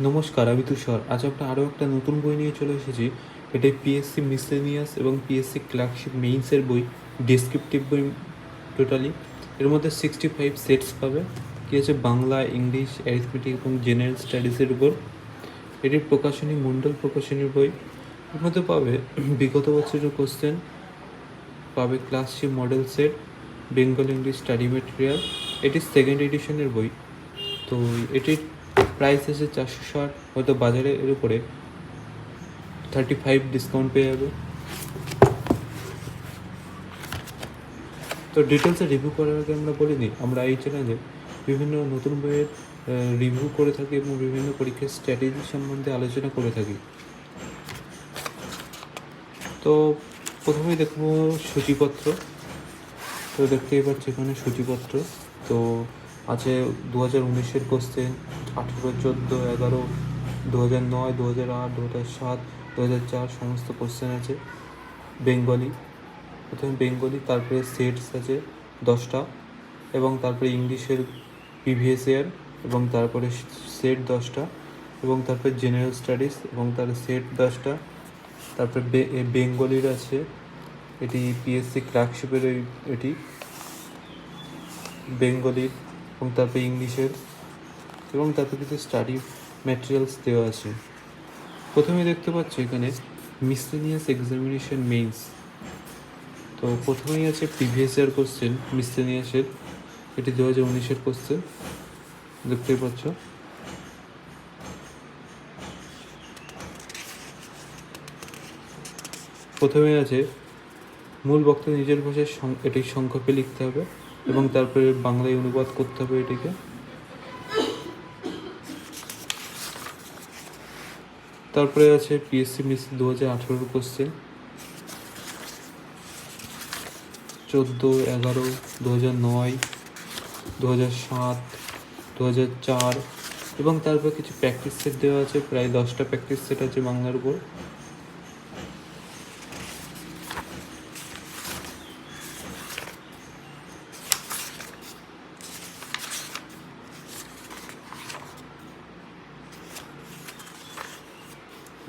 নমস্কার, আমি তুষার। আজ আমরা আরও একটা নতুন বই নিয়ে চলে এসেছি। এটাই পিএসসি মিসলেনিয়াস এবং পিএসসি ক্লার্কশিপ মেইনসের বই, ডেসক্রিপটিভ বই টোটালি। এর মধ্যে 65 সেটস পাবে। কী আছে, বাংলা, ইংলিশ, অ্যারিথমেটিক এবং জেনারেল স্টাডিজের উপর। এটির প্রকাশনী মণ্ডল প্রকাশনীর বই। এর মধ্যে পাবে বিগত বছরের কোশ্চেন, পাবে ক্লাসশিপ model set, Bengal English study material. এটি সেকেন্ড এডিশনের বই। তো এটির প্রাইস আছে 460, হয়তো বাজারে এর উপরে 35 ডিসকাউন্ট পেয়ে যাবে। তো ডিটেলসে রিভিউ করার আগে আমরা বলে নিই, আমরা এই চ্যানেলে বিভিন্ন নতুন বইয়ের রিভিউ করে থাকি এবং বিভিন্ন পরীক্ষার স্ট্র্যাটেজি সম্বন্ধে আলোচনা করে থাকি। তো প্রথমেই দেখবো সূচিপত্র। তো দেখতেই পাচ্ছি এখানে সূচিপত্র। তো আছে 2019-এর কোশ্চেন, 18, 14, 11, 2009, 2008, 2007, 2004 সমস্ত কোশ্চেন আছে বেঙ্গলি। প্রথমে বেঙ্গলি, তারপরে সেটস আছে 10টা, এবং তারপরে ইংলিশের প্রিভিয়াস ইয়ার, এবং তারপরে সেট 10টা, এবং তারপরে জেনারেল স্টাডিজ এবং তার সেট 10টা। তারপরে বেঙ্গলির আছে, এটি পিএসসি ক্লার্কশিপের এটি বেঙ্গলির, এবং তারপরে ইংলিশের, এবং তারপরে কিছু স্টাডি ম্যাটেরিয়ালস দেওয়া আছে। প্রথমে দেখতে পাচ্ছি এখানে মিসলেনিয়াস এক্সামিনেশন মেইনস। তো প্রথমেই আছে প্রিভিয়াস ইয়ার কোশ্চেন মিসলেনিয়াসের, এটি 2019-এর কোশ্চেন দেখতেই পাচ্ছ। প্রথমে আছে মূল বক্তা নিজের ভাষায় এটি সংক্ষেপে লিখতে হবে এবং তারপরে বাংলায় অনুবাদ করতে হবে এটিকে। তারপরে আছে পিএসসি মিস 2018 কোশ্চেন, 14, 11, 2009, 2007, 2004, এবং তারপর কিছু প্র্যাকটিস সেট দেওয়া আছে, প্রায় 10টা প্র্যাকটিস সেট আছে বাংলার উপর।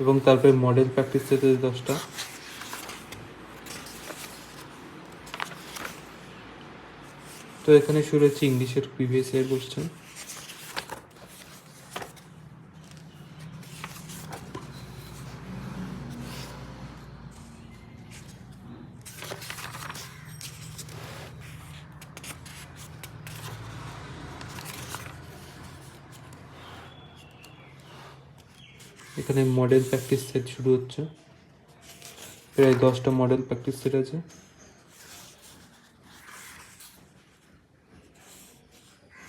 এবং তারপরে মডেল প্র্যাকটিস সেট আছে 10টা। তো এখানে শুরু হচ্ছে ইংলিশের প্রিভিয়াস ইয়ার কোশ্চেন। এখানে মডেল প্র্যাকটিস সেট শুরু হচ্ছে, প্রায় 10টা মডেল প্র্যাকটিস সেট আছে।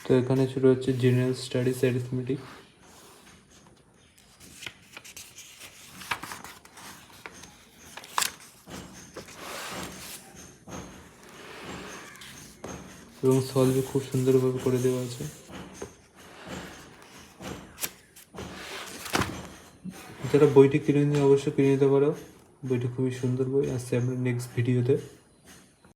তো এখানে শুরু হচ্ছে জেনারেল স্টাডিজ অ্যারিথমেটিক। এবং সলভ খুব সুন্দরভাবে করে দেওয়া আছে। যারা বইটি কিনে নিয়ে অবশ্যই কিনে নিতে পারো, বইটি খুবই সুন্দর বই। আসছে আমরা নেক্সট ভিডিওতে।